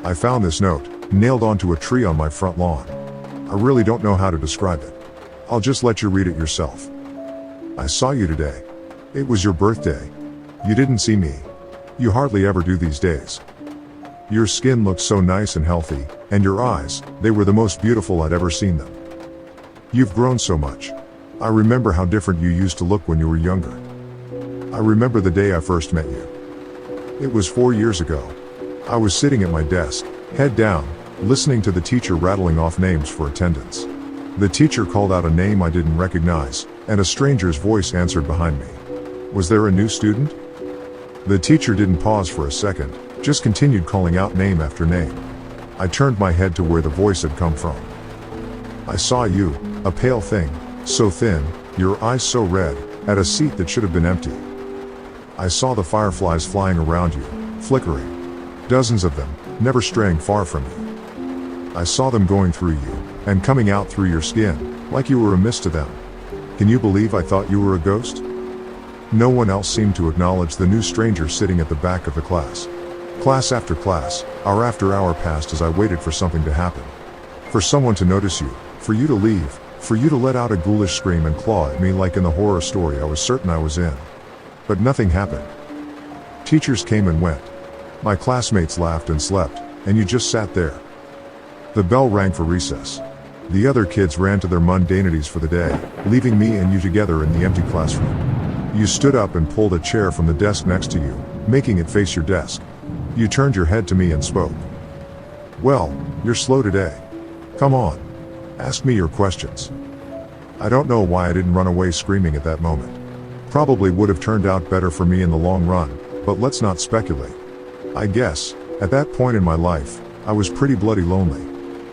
I found this note, nailed onto a tree on my front lawn. I really don't know how to describe it. I'll just let you read it yourself. I saw you today. It was your birthday. You didn't see me. You hardly ever do these days. Your skin looked so nice and healthy, and your eyes, they were the most beautiful I'd ever seen them. You've grown so much. I remember how different you used to look when you were younger. I remember the day I first met you. It was 4 years ago. I was sitting at my desk, head down, listening to the teacher rattling off names for attendance. The teacher called out a name I didn't recognize, and a stranger's voice answered behind me. Was there a new student? The teacher didn't pause for a second, just continued calling out name after name. I turned my head to where the voice had come from. I saw you, a pale thing, so thin, your eyes so red, at a seat that should have been empty. I saw the fireflies flying around you, flickering. Dozens of them, never straying far from you. I saw them going through you, and coming out through your skin, like you were a mist to them. Can you believe I thought you were a ghost? No one else seemed to acknowledge the new stranger sitting at the back of the class. Class after class, hour after hour passed as I waited for something to happen. For someone to notice you, for you to leave, for you to let out a ghoulish scream and claw at me like in the horror story I was certain I was in. But nothing happened. Teachers came and went. My classmates laughed and slept, and you just sat there. The bell rang for recess. The other kids ran to their mundanities for the day, leaving me and you together in the empty classroom. You stood up and pulled a chair from the desk next to you, making it face your desk. You turned your head to me and spoke. Well, you're slow today. Come on. Ask me your questions. I don't know why I didn't run away screaming at that moment. Probably would have turned out better for me in the long run, but let's not speculate. I guess, at that point in my life, I was pretty bloody lonely.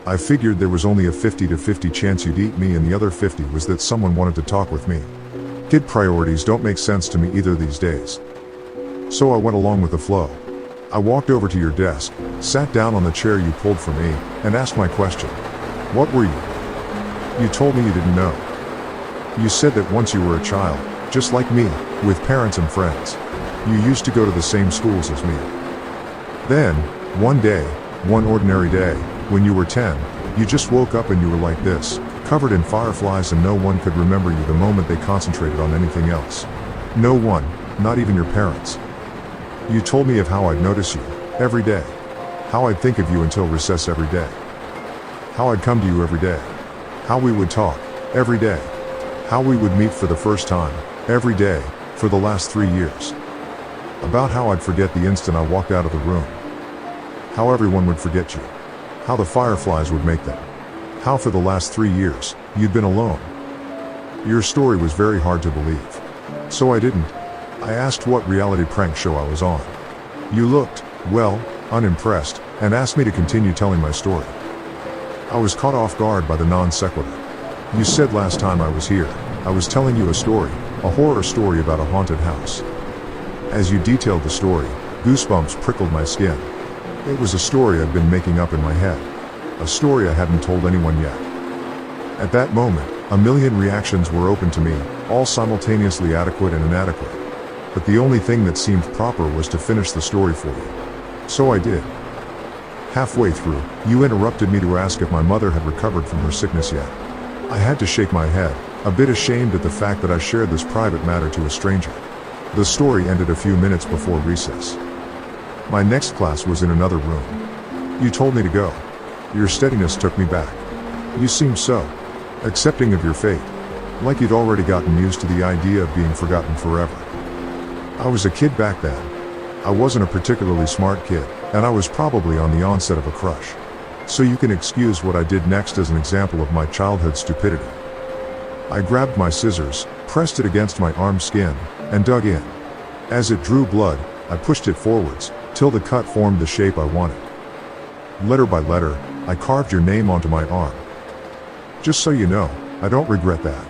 I figured there was only a 50-50 chance you'd eat me, and the other 50 was that someone wanted to talk with me. Kid priorities don't make sense to me either these days. So I went along with the flow. I walked over to your desk, sat down on the chair you pulled for me, and asked my question. What were you? You told me you didn't know. You said that once you were a child, just like me, with parents and friends, you used to go to the same schools as me. Then, one day, one ordinary day, when you were 10, you just woke up and you were like this, covered in fireflies, and no one could remember you the moment they concentrated on anything else. No one, not even your parents. You told me of how I'd notice you, every day. How I'd think of you until recess every day. How I'd come to you every day. How we would talk, every day. How we would meet for the first time, every day, for the last 3 years. About how I'd forget the instant I walked out of the room. How everyone would forget you. How the fireflies would make them. How for the last 3 years, you'd been alone. Your story was very hard to believe. So I didn't. I asked what reality prank show I was on. You looked, well, unimpressed, and asked me to continue telling my story. I was caught off guard by the non sequitur. You said last time I was here, I was telling you a story, a horror story about a haunted house. As you detailed the story, goosebumps prickled my skin. It was a story I'd been making up in my head. A story I hadn't told anyone yet. At that moment, a million reactions were open to me, all simultaneously adequate and inadequate. But the only thing that seemed proper was to finish the story for you. So I did. Halfway through, you interrupted me to ask if my mother had recovered from her sickness yet. I had to shake my head, a bit ashamed at the fact that I shared this private matter to a stranger. The story ended a few minutes before recess. My next class was in another room. You told me to go. Your steadiness took me back. You seemed so accepting of your fate, like you'd already gotten used to the idea of being forgotten forever. I was a kid back then. I wasn't a particularly smart kid, and I was probably on the onset of a crush. So you can excuse what I did next as an example of my childhood stupidity. I grabbed my scissors, pressed it against my arm skin, and dug in. As it drew blood, I pushed it forwards, till the cut formed the shape I wanted. Letter by letter, I carved your name onto my arm. Just so you know, I don't regret that.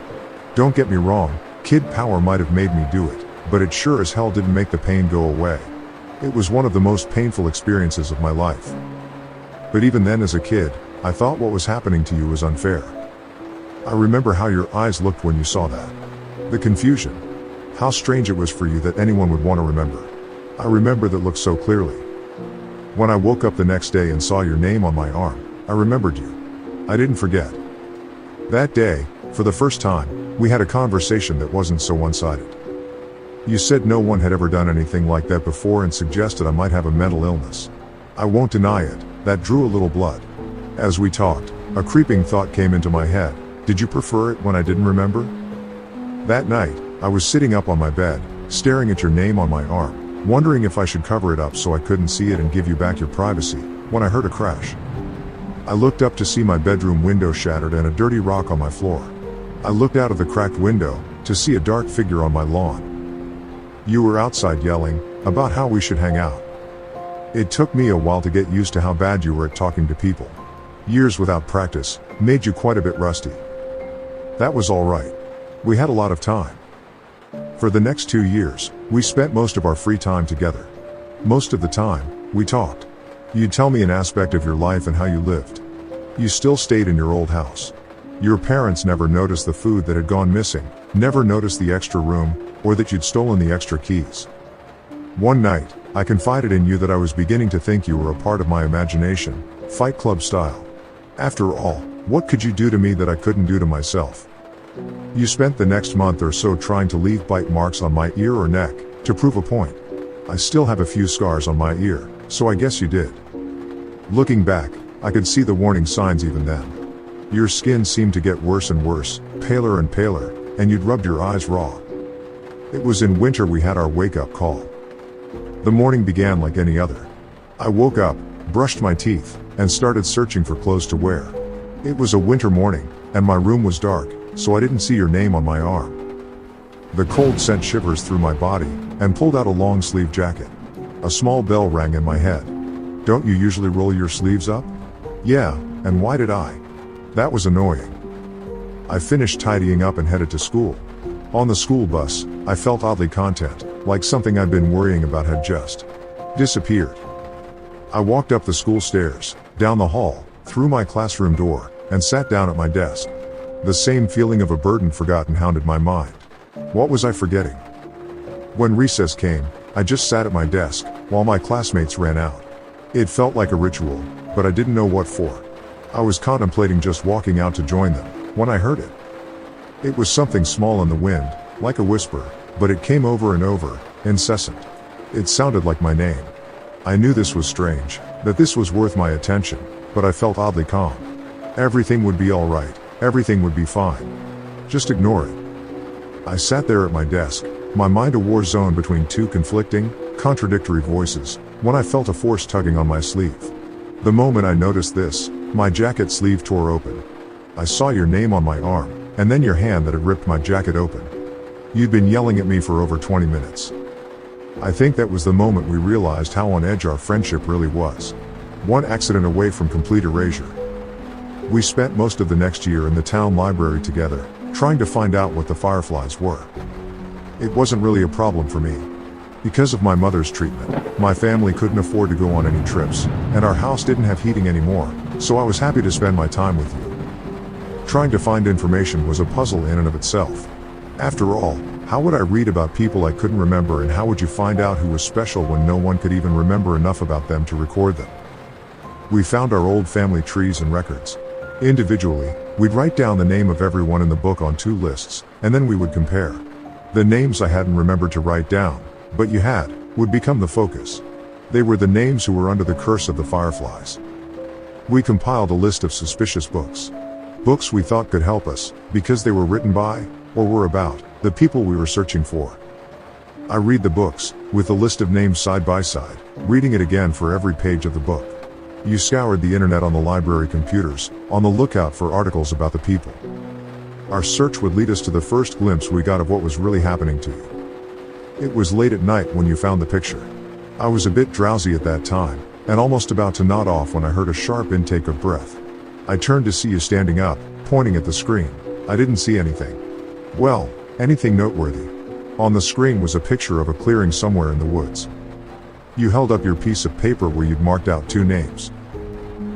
Don't get me wrong, kid power might have made me do it, but it sure as hell didn't make the pain go away. It was one of the most painful experiences of my life. But even then as a kid, I thought what was happening to you was unfair. I remember how your eyes looked when you saw that. The confusion. How strange it was for you that anyone would want to remember. I remember that look so clearly. When I woke up the next day and saw your name on my arm, I remembered you. I didn't forget. That day, for the first time, we had a conversation that wasn't so one-sided. You said no one had ever done anything like that before and suggested I might have a mental illness. I won't deny it, that drew a little blood. As we talked, a creeping thought came into my head. Did you prefer it when I didn't remember? That night, I was sitting up on my bed, staring at your name on my arm, wondering if I should cover it up so I couldn't see it and give you back your privacy, when I heard a crash. I looked up to see my bedroom window shattered and a dirty rock on my floor. I looked out of the cracked window, to see a dark figure on my lawn. You were outside yelling, about how we should hang out. It took me a while to get used to how bad you were at talking to people. Years without practice, made you quite a bit rusty. That was alright. We had a lot of time. For the next 2 years, we spent most of our free time together. Most of the time, we talked. You'd tell me an aspect of your life and how you lived. You still stayed in your old house. Your parents never noticed the food that had gone missing, never noticed the extra room, or that you'd stolen the extra keys. One night, I confided in you that I was beginning to think you were a part of my imagination, Fight Club style. After all, what could you do to me that I couldn't do to myself? You spent the next month or so trying to leave bite marks on my ear or neck, to prove a point. I still have a few scars on my ear, so I guess you did. Looking back, I could see the warning signs even then. Your skin seemed to get worse and worse, paler and paler, and you'd rubbed your eyes raw. It was in winter we had our wake-up call. The morning began like any other. I woke up, brushed my teeth, and started searching for clothes to wear. It was a winter morning, and my room was dark, so I didn't see your name on my arm. The cold sent shivers through my body, and pulled out a long-sleeve jacket. A small bell rang in my head. Don't you usually roll your sleeves up? Yeah, and why did I? That was annoying. I finished tidying up and headed to school. On the school bus, I felt oddly content, like something I'd been worrying about had just disappeared. I walked up the school stairs, down the hall, through my classroom door, and sat down at my desk. The same feeling of a burden forgotten hounded my mind. What was I forgetting? When recess came, I just sat at my desk, while my classmates ran out. It felt like a ritual, but I didn't know what for. I was contemplating just walking out to join them, when I heard it. It was something small in the wind, like a whisper, but it came over and over, incessant. It sounded like my name. I knew this was strange, that this was worth my attention, but I felt oddly calm. Everything would be alright, everything would be fine. Just ignore it. I sat there at my desk, my mind a war zone between two conflicting, contradictory voices, when I felt a force tugging on my sleeve. The moment I noticed this, my jacket sleeve tore open. I saw your name on my arm, and then your hand that had ripped my jacket open. You'd been yelling at me for over 20 minutes. I think that was the moment we realized how on edge our friendship really was. One accident away from complete erasure. We spent most of the next year in the town library together, trying to find out what the fireflies were. It wasn't really a problem for me. Because of my mother's treatment, my family couldn't afford to go on any trips, and our house didn't have heating anymore, so I was happy to spend my time with you. Trying to find information was a puzzle in and of itself. After all, how would I read about people I couldn't remember, and how would you find out who was special when no one could even remember enough about them to record them? We found our old family trees and records. Individually, we'd write down the name of everyone in the book on 2 lists, and then we would compare. The names I hadn't remembered to write down, but you had, would become the focus. They were the names who were under the curse of the fireflies. We compiled a list of suspicious books. Books we thought could help us, because they were written by, or were about, the people we were searching for. I read the books, with the list of names side by side, reading it again for every page of the book. You scoured the internet on the library computers, on the lookout for articles about the people. Our search would lead us to the first glimpse we got of what was really happening to you. It was late at night when you found the picture. I was a bit drowsy at that time, and almost about to nod off when I heard a sharp intake of breath. I turned to see you standing up, pointing at the screen. I didn't see anything. Well, anything noteworthy. On the screen was a picture of a clearing somewhere in the woods. You held up your piece of paper where you'd marked out 2 names.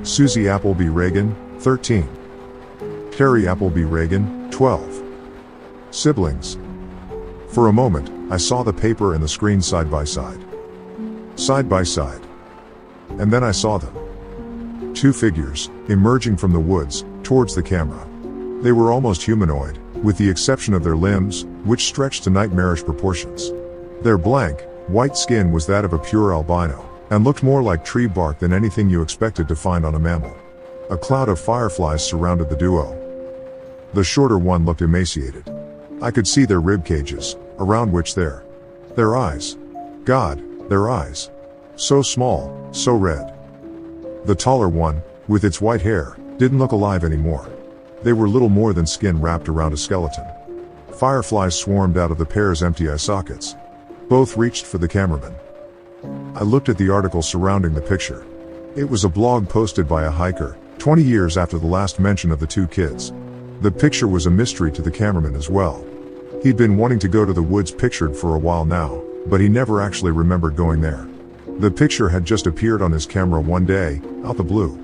Susie Appleby Reagan, 13. Carrie Appleby Reagan, 12. Siblings. For a moment, I saw the paper and the screen side by side. Side by side. And then I saw them. Two figures, emerging from the woods, towards the camera. They were almost humanoid, with the exception of their limbs, which stretched to nightmarish proportions. Their blank, white skin was that of a pure albino, and looked more like tree bark than anything you expected to find on a mammal. A cloud of fireflies surrounded the duo. The shorter one looked emaciated. I could see their rib cages, around which their eyes. God, their eyes. So small, so red. The taller one, with its white hair, didn't look alive anymore. They were little more than skin wrapped around a skeleton. Fireflies swarmed out of the pair's empty eye sockets. Both reached for the cameraman. I looked at the article surrounding the picture. It was a blog posted by a hiker, 20 years after the last mention of the two kids. The picture was a mystery to the cameraman as well. He'd been wanting to go to the woods pictured for a while now, but he never actually remembered going there. The picture had just appeared on his camera one day, out the blue.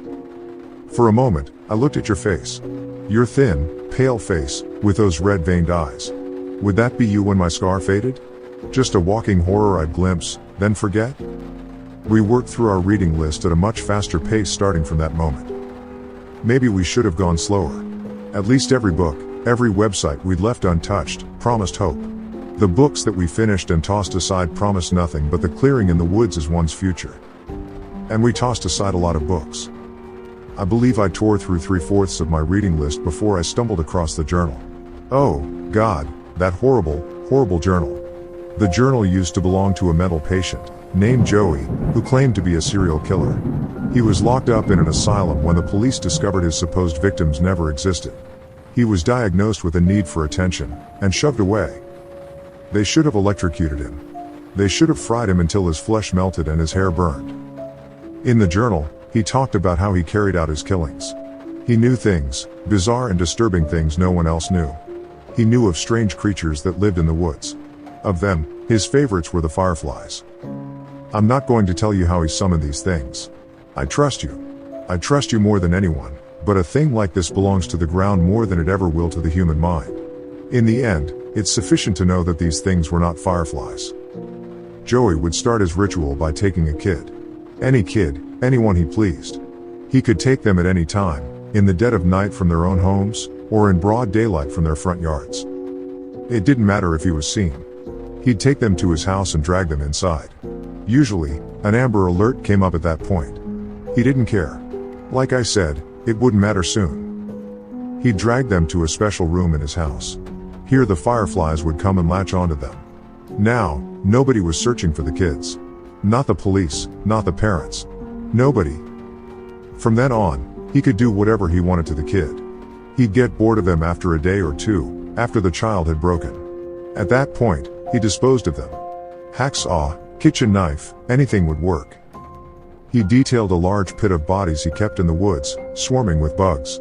For a moment, I looked at your face. Your thin, pale face, with those red-veined eyes. Would that be you when my scar faded? Just a walking horror I'd glimpse, then forget? We worked through our reading list at a much faster pace starting from that moment. Maybe we should have gone slower. At least every book, every website we'd left untouched, promised hope. The books that we finished and tossed aside promised nothing but the clearing in the woods as one's future. And we tossed aside a lot of books. I believe I tore through 3/4 of my reading list before I stumbled across the journal. Oh, God, that horrible, horrible journal. The journal used to belong to a mental patient, named Joey, who claimed to be a serial killer. He was locked up in an asylum when the police discovered his supposed victims never existed. He was diagnosed with a need for attention, and shoved away. They should have electrocuted him. They should have fried him until his flesh melted and his hair burned. In the journal, he talked about how he carried out his killings. He knew things, bizarre and disturbing things no one else knew. He knew of strange creatures that lived in the woods. Of them, his favorites were the fireflies. I'm not going to tell you how he summoned these things. I trust you. I trust you more than anyone, but a thing like this belongs to the ground more than it ever will to the human mind. In the end, it's sufficient to know that these things were not fireflies. Joey would start his ritual by taking a kid. Any kid, anyone he pleased. He could take them at any time, in the dead of night from their own homes, or in broad daylight from their front yards. It didn't matter if he was seen. He'd take them to his house and drag them inside. Usually, an Amber Alert came up at that point. He didn't care. Like I said, it wouldn't matter soon. He'd drag them to a special room in his house. Here the fireflies would come and latch onto them. Now, nobody was searching for the kids. Not the police, not the parents. Nobody. From then on, he could do whatever he wanted to the kid. He'd get bored of them after a day or two, after the child had broken. At that point, he disposed of them. Hacksaw, kitchen knife, anything would work. He detailed a large pit of bodies he kept in the woods, swarming with bugs.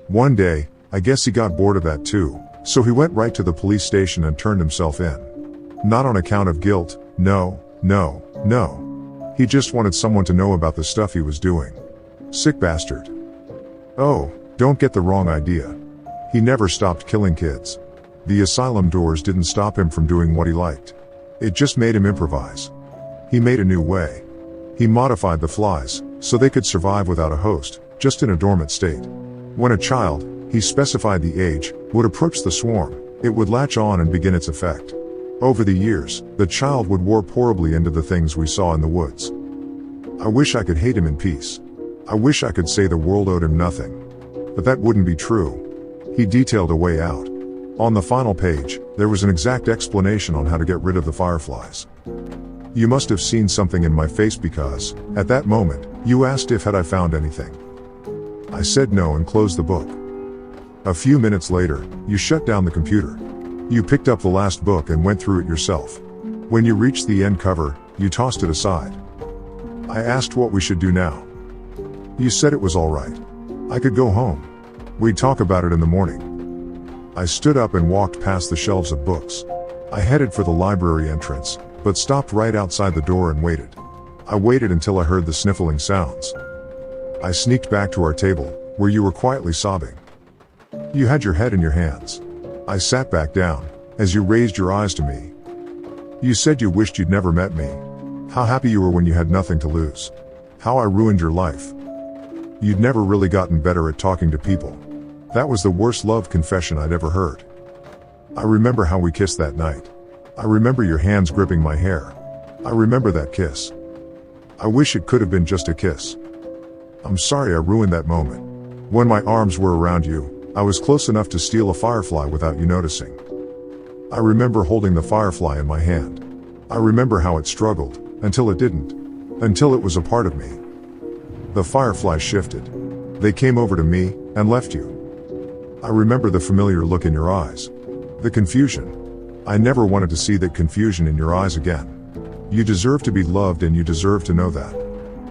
One day, I guess he got bored of that too, so he went right to the police station and turned himself in. Not on account of guilt, no. He just wanted someone to know about the stuff he was doing. Sick bastard. Oh, don't get the wrong idea. He never stopped killing kids. The asylum doors didn't stop him from doing what he liked. It just made him improvise. He made a new way. He modified the flies, so they could survive without a host, just in a dormant state. When a child, he specified the age, would approach the swarm, it would latch on and begin its effect. Over the years, the child would warp horribly into the things we saw in the woods. I wish I could hate him in peace. I wish I could say the world owed him nothing. But that wouldn't be true. He detailed a way out. On the final page, there was an exact explanation on how to get rid of the fireflies. You must have seen something in my face because, at that moment, you asked if had I found anything. I said no and closed the book. A few minutes later, you shut down the computer. You picked up the last book and went through it yourself. When you reached the end cover, you tossed it aside. I asked what we should do now. You said it was all right. I could go home. We'd talk about it in the morning. I stood up and walked past the shelves of books. I headed for the library entrance, but stopped right outside the door and waited. I waited until I heard the sniffling sounds. I sneaked back to our table, where you were quietly sobbing. You had your head in your hands. I sat back down, as you raised your eyes to me. You said you wished you'd never met me. How happy you were when you had nothing to lose. How I ruined your life. You'd never really gotten better at talking to people. That was the worst love confession I'd ever heard. I remember how we kissed that night. I remember your hands gripping my hair. I remember that kiss. I wish it could have been just a kiss. I'm sorry I ruined that moment. When my arms were around you, I was close enough to steal a firefly without you noticing. I remember holding the firefly in my hand. I remember how it struggled, until it didn't. Until it was a part of me. The fireflies shifted. They came over to me, and left you. I remember the familiar look in your eyes. The confusion. I never wanted to see that confusion in your eyes again. You deserve to be loved and you deserve to know that.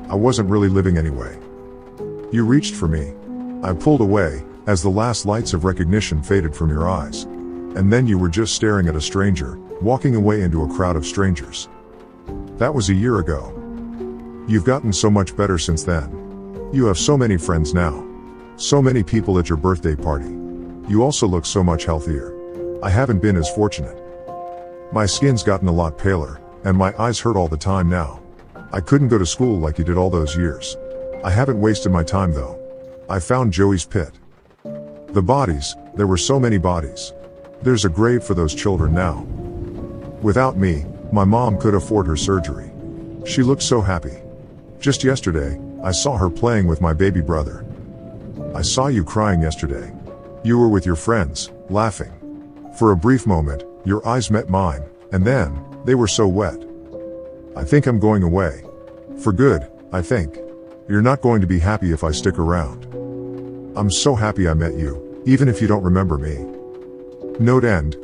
I wasn't really living anyway. You reached for me. I pulled away, as the last lights of recognition faded from your eyes. And then you were just staring at a stranger, walking away into a crowd of strangers. That was a year ago. You've gotten so much better since then. You have so many friends now. So many people at your birthday party. You also look so much healthier. I haven't been as fortunate. My skin's gotten a lot paler, and my eyes hurt all the time now. I couldn't go to school like you did all those years. I haven't wasted my time though. I found Joey's pit. The bodies, there were so many bodies. There's a grave for those children now. Without me, my mom could afford her surgery. She looked so happy. Just yesterday, I saw her playing with my baby brother. I saw you crying yesterday. You were with your friends, laughing. For a brief moment, your eyes met mine, and then, they were so wet. I think I'm going away. For good, I think. You're not going to be happy if I stick around. I'm so happy I met you, even if you don't remember me. Note end.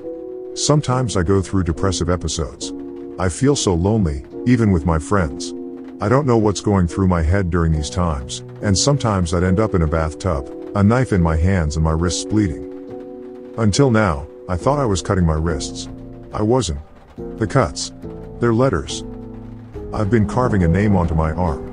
Sometimes I go through depressive episodes. I feel so lonely, even with my friends. I don't know what's going through my head during these times, and sometimes I'd end up in a bathtub, a knife in my hands and my wrists bleeding. Until now, I thought I was cutting my wrists. I wasn't. The cuts. They're letters. I've been carving a name onto my arm.